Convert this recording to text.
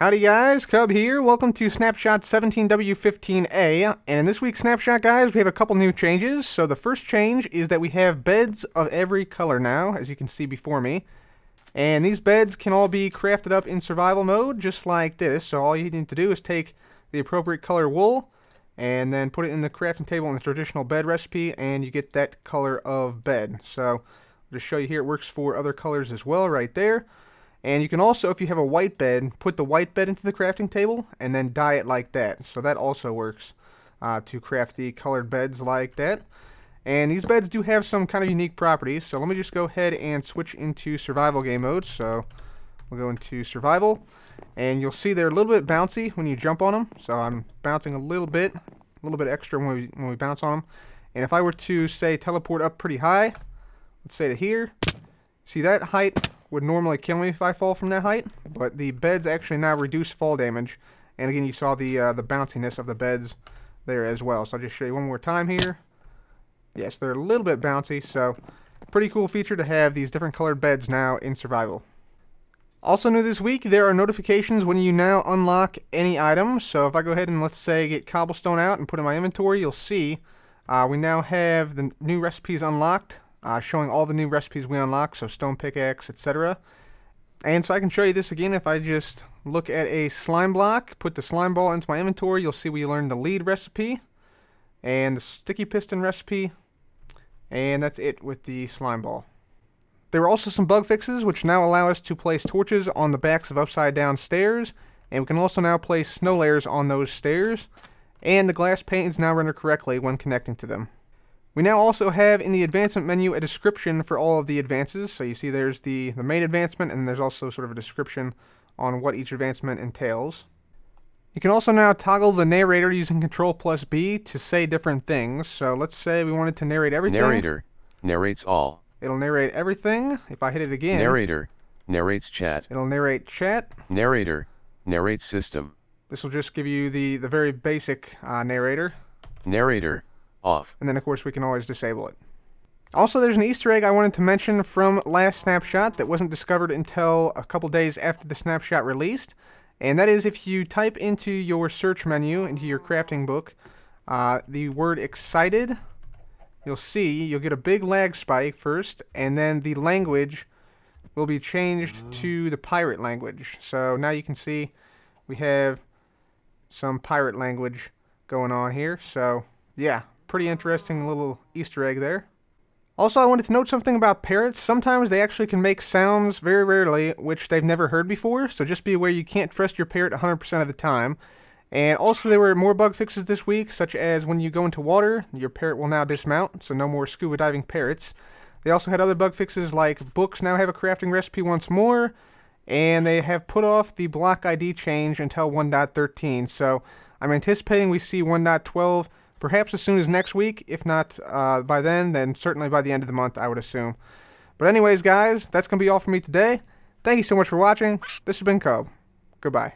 Howdy guys, Cub here. Welcome to Snapshot 17w15a, and in this week's Snapshot, guys, we have a couple new changes. So the first change is that we have beds of every color now, as you can see before me. And these beds can all be crafted up in survival mode, just like this. So all you need to do is take the appropriate color wool, and then put it in the crafting table in the traditional bed recipe, and you get that color of bed. So I'll just show you here, it works for other colors as well, right there. And you can also, if you have a white bed, put the white bed into the crafting table and then dye it like that. So that also works to craft the colored beds like that. And these beds do have some kind of unique properties. So let me just go ahead and switch into survival game mode. So we'll go into survival. And you'll see they're a little bit bouncy when you jump on them. So I'm bouncing a little bit extra when we bounce on them. And if I were to, say, teleport up pretty high, let's say to here, see that height would normally kill me if I fall from that height, but the beds actually now reduce fall damage. And again, you saw the bounciness of the beds there as well. So I'll just show you one more time here. Yes, they're a little bit bouncy, so pretty cool feature to have these different colored beds now in survival. Also new this week, there are notifications when you now unlock any item. So if I go ahead and, let's say, get cobblestone out and put it in my inventory, you'll see we now have the new recipes unlocked. Showing all the new recipes we unlock, so stone pickaxe, etc. And so I can show you this again if I just look at a slime block, put the slime ball into my inventory, you'll see we learned the lead recipe and the sticky piston recipe, and that's it with the slime ball. There are also some bug fixes which now allow us to place torches on the backs of upside down stairs, and we can also now place snow layers on those stairs, and the glass panes now render correctly when connecting to them. We now also have in the advancement menu a description for all of the advances. So you see there's the main advancement, and there's also sort of a description on what each advancement entails. You can also now toggle the narrator using Control+B to say different things. So let's say we wanted to narrate everything. Narrator narrates all. It'll narrate everything. If I hit it again, Narrator narrates chat. It'll narrate chat. Narrator narrates system. This will just give you the very basic narrator. Narrator off. And then of course we can always disable it. Also, there's an Easter egg I wanted to mention from last snapshot that wasn't discovered until a couple days after the snapshot released, and that is if you type into your search menu, into your crafting book, the word excited, you'll get a big lag spike first, and then the language will be changed to the pirate language. So now you can see we have some pirate language going on here. So yeah, pretty interesting little Easter egg there. Also, I wanted to note something about parrots. Sometimes they actually can make sounds, very rarely, which they've never heard before, so just be aware you can't trust your parrot 100% of the time. And also there were more bug fixes this week, such as when you go into water, your parrot will now dismount, so no more scuba diving parrots. They also had other bug fixes like books now have a crafting recipe once more, and they have put off the block ID change until 1.13, so I'm anticipating we see 1.12 perhaps as soon as next week. If not by then certainly by the end of the month, I would assume. But anyways, guys, that's going to be all for me today. Thank you so much for watching. This has been Cub. Goodbye.